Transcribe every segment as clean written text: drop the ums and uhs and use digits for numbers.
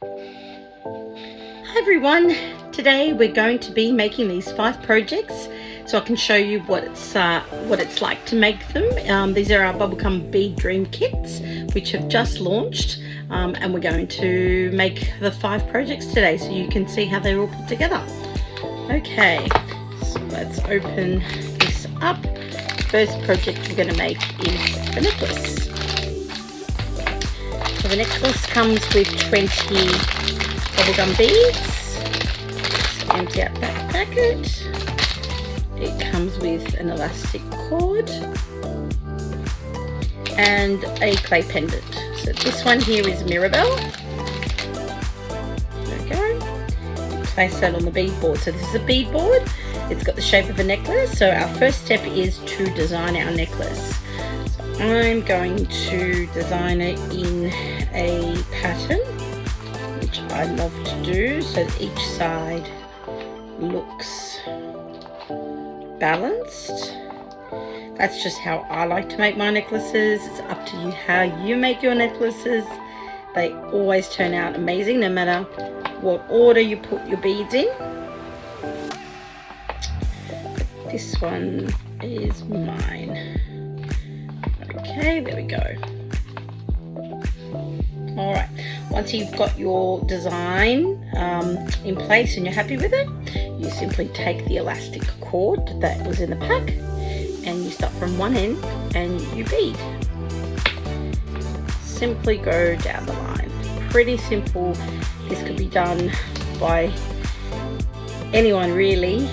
Hi everyone, today we're going to be making these 5 projects so I can show you what it's like to make them. These are our Bubblegum Bead Dream Kits which have just launched, and we're going to make the 5 projects today so you can see how they're all put together. Okay, so let's open this up. First project we're going to make is the necklace. So the necklace comes with 20 bubblegum beads. Just empty out that packet. It comes with an elastic cord and a clay pendant. So this one here is Mirabelle. There we go. Place that on the bead board. So this is a bead board. It's got the shape of a necklace. So our first step is to design our necklace. So I'm going to design it in a pattern, which I love to do, so that each side looks balanced. That's just how I like to make my necklaces. It's up to you how you make your necklaces. They always turn out amazing no matter what order you put your beads in. This one is mine. Okay, there we go. Alright, once you've got your design in place and you're happy with it, you simply take the elastic cord that was in the pack and you start from one end and you bead. Simply go down the line. Pretty simple. This could be done by anyone really.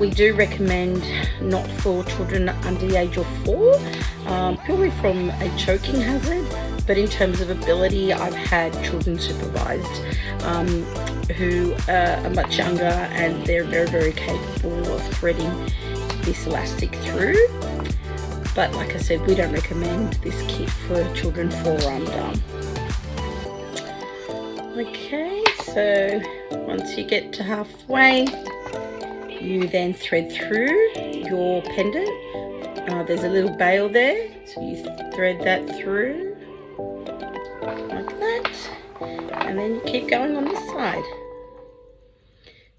We do recommend not for children under the age of 4, purely from a choking hazard. But in terms of ability, I've had children supervised who are much younger, and they're very, very capable of threading this elastic through. But like I said, we don't recommend this kit for children 4 or under. Okay, so once you get to halfway, you then thread through your pendant. There's a little bail there, so you thread that through like that, and then you keep going on this side.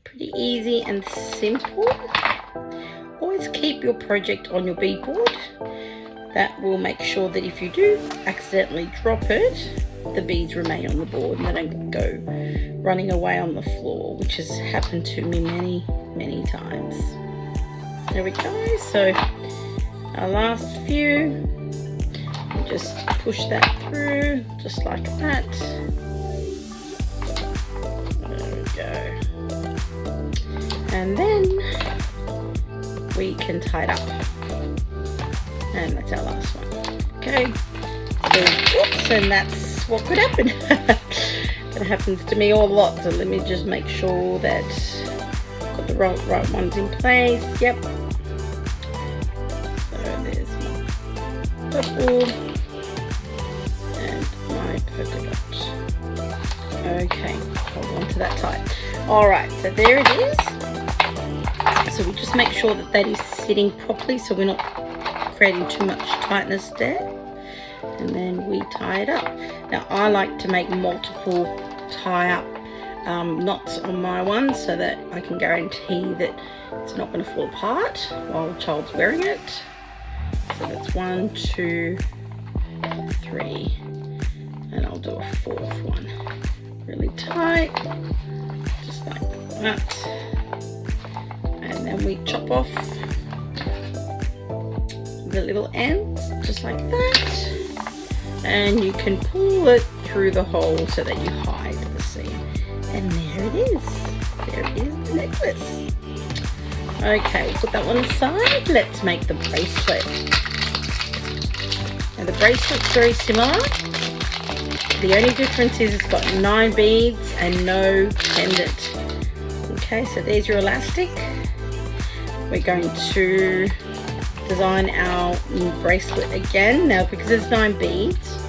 Pretty easy and simple. Always keep your project on your bead board. That will make sure that if you do accidentally drop it, the beads remain on the board and they don't go running away on the floor, which has happened to me many times. There we go. So our last few, just push that through just like that. There we go. And then we can tie it up. And that's our last one. Okay. So, oops, and that's what could happen. That happens to me all a lot. So let me just make sure that I've got the right ones in place. Yep. So there's my purple and my polka dot. Okay, hold on to that tight. Alright, so there it is. So we just make sure that that is sitting properly so we're not creating too much tightness there. And then we tie it up. Now I like to make multiple tie up knots on my one so that I can guarantee that it's not going to fall apart while the child's wearing it. So that's 1, 2, 3, and I'll do a 4th one. Really tight, just like that. And then we chop off the little ends, just like that. And you can pull it through the hole so that you hide the seam. And there it is. There is the necklace. Okay, put that one aside. Let's make the bracelet. Now the bracelet's very similar. The only difference is it's got 9 beads and no pendant. Okay, so there's your elastic. We're going to design our bracelet again. Now because it's 9 beads,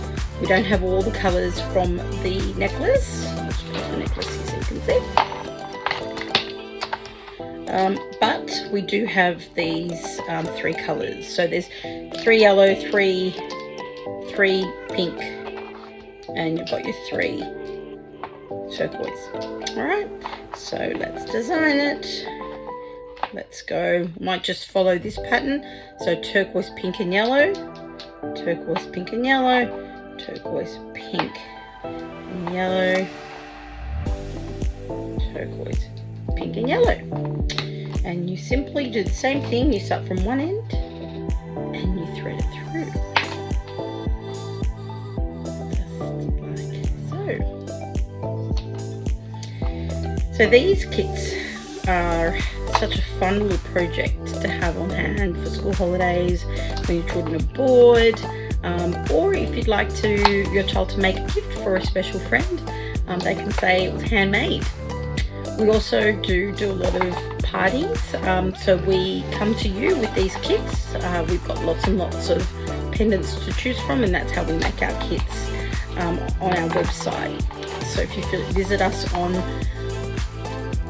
we don't have all the colours from the necklace. I'll just put the necklace here so you can see. But we do have these 3 colours. So there's 3 yellow, 3 pink, and you've got your 3 turquoise. All right, so let's design it. Let's go. Might just follow this pattern. So turquoise, pink and yellow, turquoise, pink and yellow, turquoise, pink and yellow, turquoise, pink and yellow. And you simply do the same thing. You start from one end and you thread it through. So these kits are such a fun little project to have on hand for school holidays, when your children are bored, or if you'd like your child to make a gift for a special friend, they can say it was handmade. We also do a lot of parties, so we come to you with these kits. We've got lots and lots of pendants to choose from, and that's how we make our kits on our website. So if you visit us on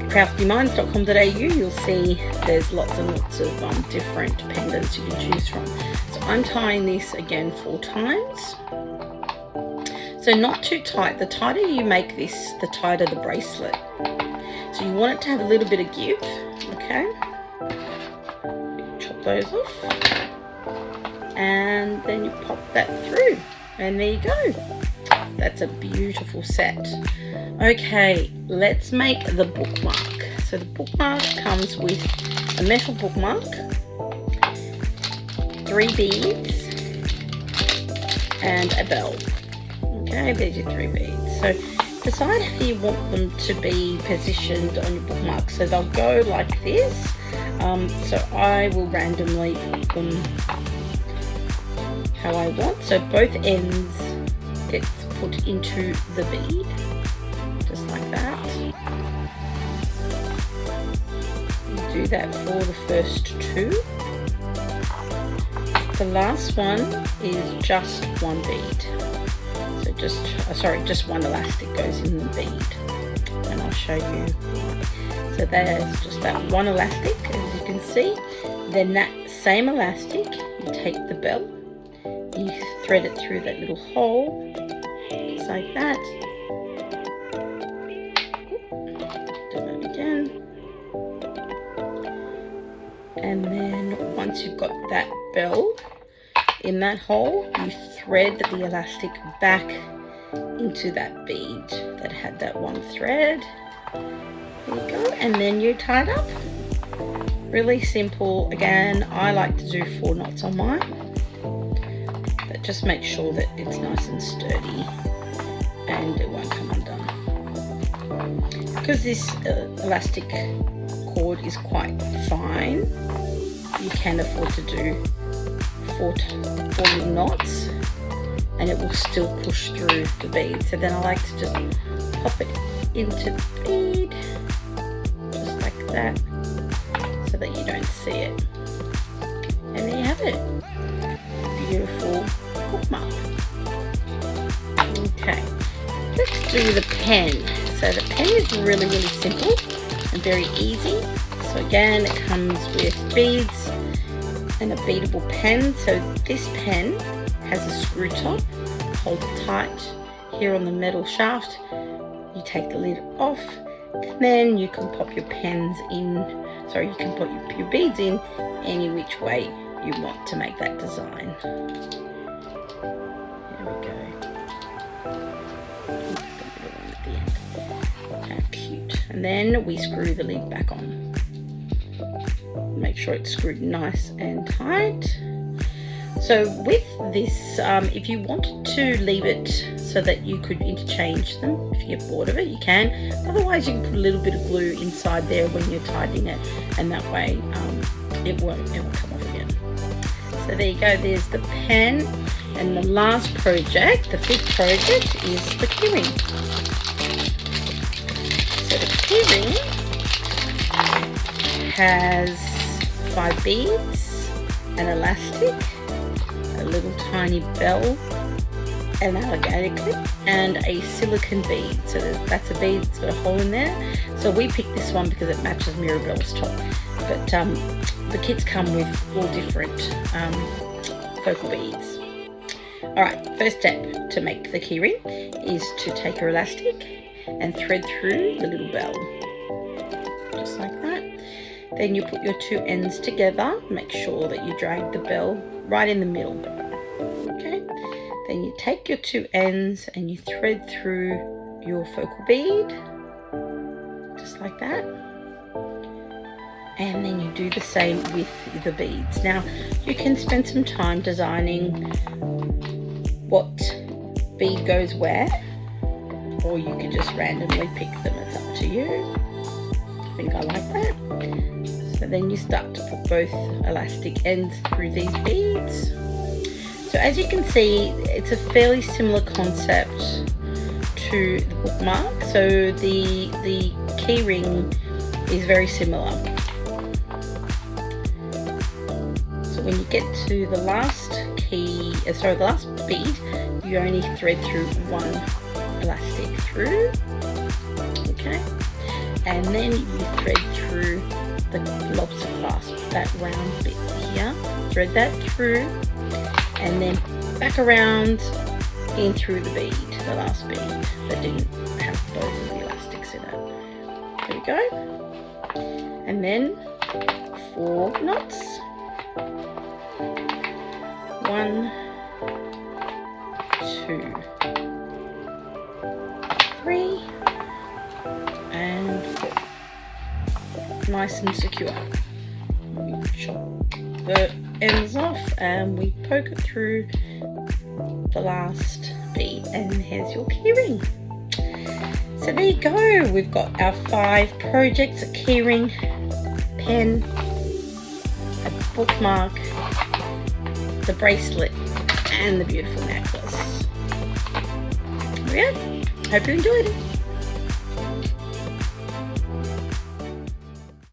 craftyminds.com.au, you'll see there's lots and lots of different pendants you can choose from. So I'm tying this again 4 times. So not too tight. The tighter you make this, the tighter the bracelet. So you want it to have a little bit of give, okay? Chop those off. And then you pop that through. And there you go. That's a beautiful set. Okay, let's make the bookmark. So the bookmark comes with a metal bookmark, 3 beads, and a bell. Okay, there's your 3 beads. So decide how you want them to be positioned on your bookmark. So they'll go like this. So I will randomly put them how I want. So both ends get put into the bead, just like that. Do that for the first 2. The last one is just 1 bead. So just 1 elastic goes in the bead, and I'll show you. So there's just that 1 elastic, as you can see. Then that same elastic, you take the bell, you thread it through that little hole, just like that. Do that again. And then once you've got that bell in that hole, you thread the elastic back into that bead that had that 1 thread. There you go. And then you tie it up. Really simple. Again, I like to do 4 knots on mine. But just make sure that it's nice and sturdy and it won't come undone. Because this elastic cord is quite fine, you can afford to do 4 little knots and it will still push through the bead. So then I like to just pop it into the bead, just like that, so that you don't see it. And there you have it. Beautiful bookmark. Okay, let's do the pen. So the pen is really, really simple and very easy. So again, it comes with beads and a beadable pen. So this pen has a screw top. Hold it tight here on the metal shaft. You take the lid off, and then you can pop your pens in. Sorry, you can put your beads in any which way you want to make that design. There we go. The little one at the end. How cute. And then we screw the lid back on. Make sure it's screwed nice and tight. So with this, if you wanted to leave it so that you could interchange them, if you get bored of it, you can. Otherwise, you can put a little bit of glue inside there when you're tightening it, and that way it won't come off again. So there you go, there's the pen. And the last project, the 5th project, is the keyring. So the keyring has 5 beads, an elastic, a little tiny bell, an alligator clip, and a silicone bead. So that's a bead that's got a hole in there. So we picked this one because it matches Mirabelle's top. But the kits come with all different focal beads. Alright, first step to make the keyring is to take your elastic and thread through the little bell, just like that. Then you put your 2 ends together. Make sure that you drag the bell right in the middle. Okay. Then you take your 2 ends and you thread through your focal bead, just like that. And then you do the same with the beads. Now you can spend some time designing what bead goes where, or you can just randomly pick them. It's up to you. I think I like that. So then you start to put both elastic ends through these beads. So as you can see, it's a fairly similar concept to the bookmark. So the key ring is very similar. So when you get to the last the last bead, you only thread through 1 elastic through, okay, and then you thread through the lobster clasp, that round bit here, thread that through, and then back around in through the bead, the last bead that didn't have both of the elastics in it. There we go. And then 4 knots. 1, 2, 3, and 4. Nice and secure. We chop the ends off and we poke it through the last bead, and here's your keyring. So there you go. We've got our 5 projects: a keyring, pen, a bookmark, the bracelet, and the beautiful necklace. Yeah, hope you enjoyed it.